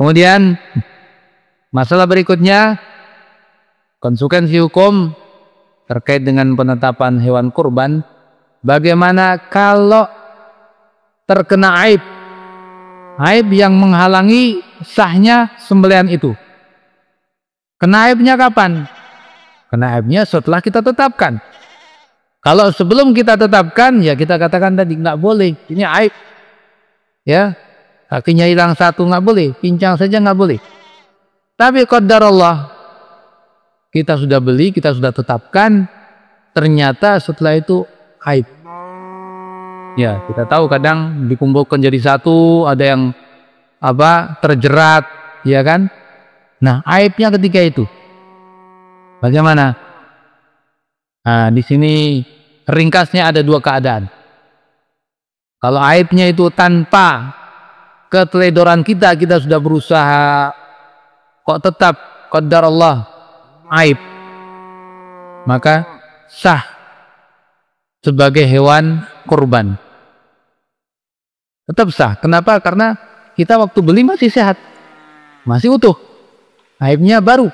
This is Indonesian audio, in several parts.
Kemudian masalah berikutnya, konsekuensi hukum terkait dengan penetapan hewan kurban. Bagaimana kalau terkena aib yang menghalangi sahnya sembelihan itu? Kena aibnya kapan? Kena aibnya setelah kita tetapkan. Kalau sebelum kita tetapkan, ya kita katakan tadi nggak boleh, ini aib, ya, kakinya hilang satu nggak boleh, pincang saja nggak boleh. Tapi qadarullah, kita sudah beli, kita sudah tetapkan, ternyata setelah itu aib. Ya, kita tahu kadang dikumpulkan jadi satu, ada yang terjerat, ya kan? Nah, aibnya ketika itu bagaimana? Nah, di sini ringkasnya ada dua keadaan. Kalau aibnya itu tanpa keteledoran kita sudah berusaha, kok tetap qadar Allah aib, maka sah sebagai hewan kurban. Tetap sah. Kenapa? Karena kita waktu beli masih sehat, masih utuh, aibnya baru.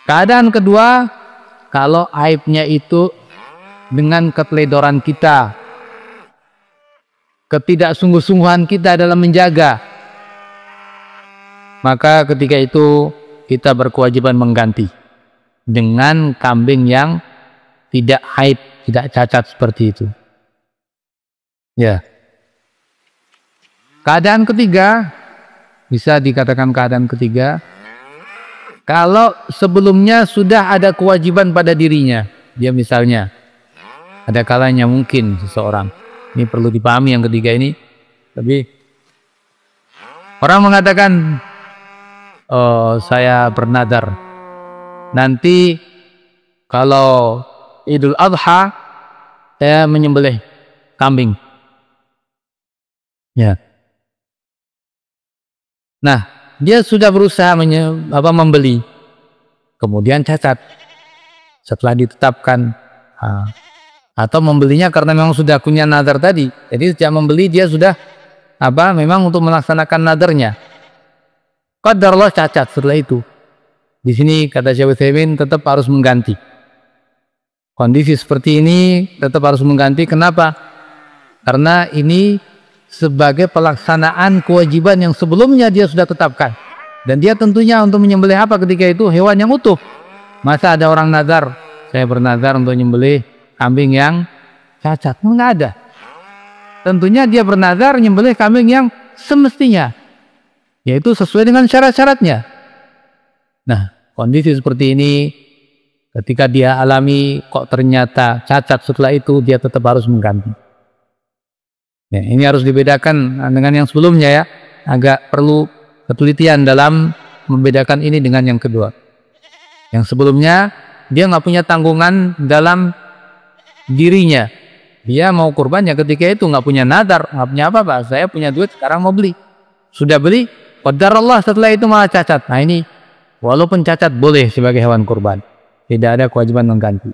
Keadaan kedua, kalau aibnya itu dengan keteledoran kita, ketidaksungguh-sungguhan kita dalam menjaga, maka ketika itu kita berkewajiban mengganti dengan kambing yang tidak aib, tidak cacat seperti itu. Ya. Keadaan ketiga, bisa dikatakan keadaan ketiga, kalau sebelumnya sudah ada kewajiban pada dirinya, dia misalnya ada kalanya mungkin seseorang, ini perlu dipahami yang ketiga ini, tapi orang mengatakan, oh, saya bernadar nanti kalau Idul Adha saya menyembelih kambing. Ya. Nah, dia sudah berusaha membeli, kemudian cacat setelah ditetapkan, atau membelinya karena memang sudah punya nadar tadi. Jadi sejak membeli dia sudah memang untuk melaksanakan nadarnya. Qadarullah cacat setelah itu. Di sini kata Syekh Utsaimin tetap harus mengganti. Kondisi seperti ini tetap harus mengganti. Kenapa? Karena ini sebagai pelaksanaan kewajiban yang sebelumnya dia sudah tetapkan. Dan dia tentunya untuk menyembelih apa ketika itu? Hewan yang utuh. Masa ada orang nazar, saya bernazar untuk menyembelih kambing yang cacat? Enggak ada. Tentunya dia bernazar menyembelih kambing yang semestinya, yaitu sesuai dengan syarat-syaratnya. Nah, kondisi seperti ini ketika dia alami kok ternyata cacat, setelah itu dia tetap harus mengganti. Ya, ini harus dibedakan dengan yang sebelumnya, ya. Agak perlu ketelitian dalam membedakan ini dengan yang kedua. Yang sebelumnya dia nggak punya tanggungan dalam dirinya, dia mau kurban ya ketika itu nggak punya nadar, nggak punya apa-apa. Saya punya duit sekarang mau beli, sudah beli, qadarullah setelah itu malah cacat. Nah ini walaupun cacat boleh sebagai hewan kurban, tidak ada kewajiban mengganti.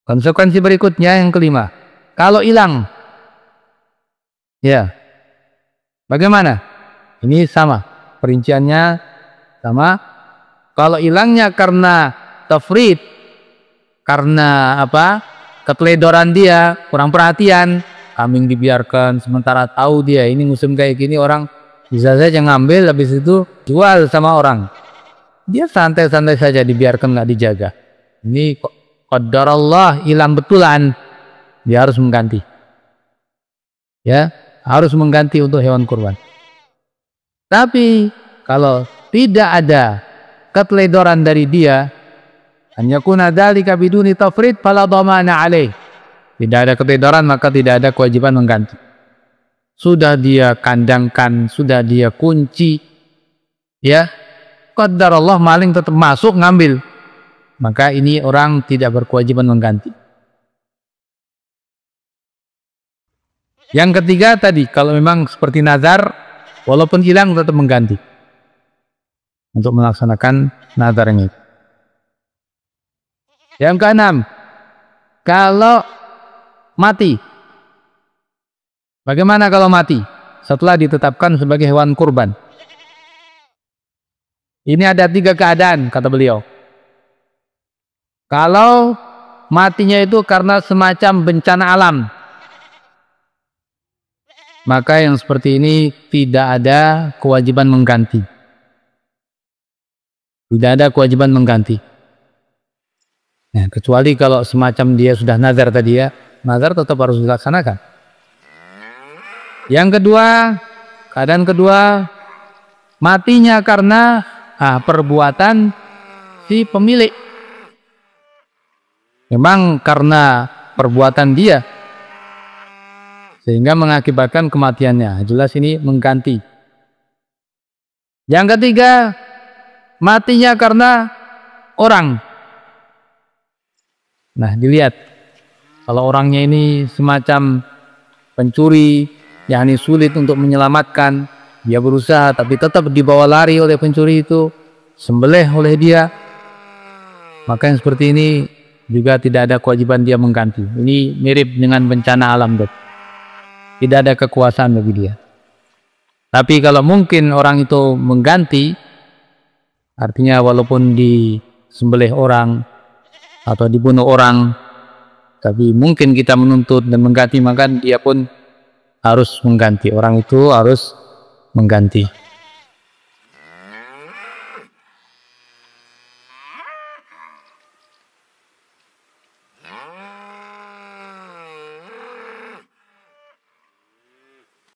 Konsekuensi berikutnya yang kelima, kalau hilang, ya bagaimana? Ini sama, perinciannya sama. Kalau hilangnya karena tafrid, karena keteledoran dia, kurang perhatian, kambing dibiarkan, sementara tahu dia ini musim kayak gini orang bisa saja ngambil, habis itu jual sama orang. Dia santai-santai saja dibiarkan, nggak dijaga. Ini qadarullah hilang betulan, dia harus mengganti. Ya, harus mengganti untuk hewan kurban. Tapi kalau tidak ada keteledoran dari dia, hanya kuna dzalika biduni tafrid fala dhamana alaih. Tidak ada keteledoran maka tidak ada kewajiban mengganti. Sudah dia kandangkan, sudah dia kunci, ya, qadarullah maling tetap masuk ngambil, maka ini orang tidak berkewajiban mengganti. Yang ketiga tadi, kalau memang seperti nazar, walaupun hilang tetap mengganti untuk melaksanakan nazarnya. Yang keenam, kalau mati Bagaimana kalau mati setelah ditetapkan sebagai hewan kurban? Ini ada 3 keadaan, kata beliau. Kalau matinya itu karena semacam bencana alam, maka yang seperti ini tidak ada kewajiban mengganti. Tidak ada kewajiban mengganti. Nah, kecuali kalau semacam dia sudah nazar tadi ya, nazar tetap harus dilaksanakan. Yang kedua, keadaan kedua, matinya karena perbuatan si pemilik. Memang karena perbuatan dia sehingga mengakibatkan kematiannya. Jelas ini mengganti. Yang ketiga, matinya karena orang. Nah, dilihat kalau orangnya ini semacam pencuri, yakni sulit untuk menyelamatkan, dia berusaha tapi tetap dibawa lari oleh pencuri itu, sembelih oleh dia, maka yang seperti ini juga tidak ada kewajiban dia mengganti. Ini mirip dengan bencana alam, dok. Tidak ada kekuasaan bagi dia. Tapi kalau mungkin orang itu mengganti, artinya walaupun disembelih orang atau dibunuh orang, tapi mungkin kita menuntut dan mengganti, maka dia pun harus mengganti. Orang itu harus mengganti.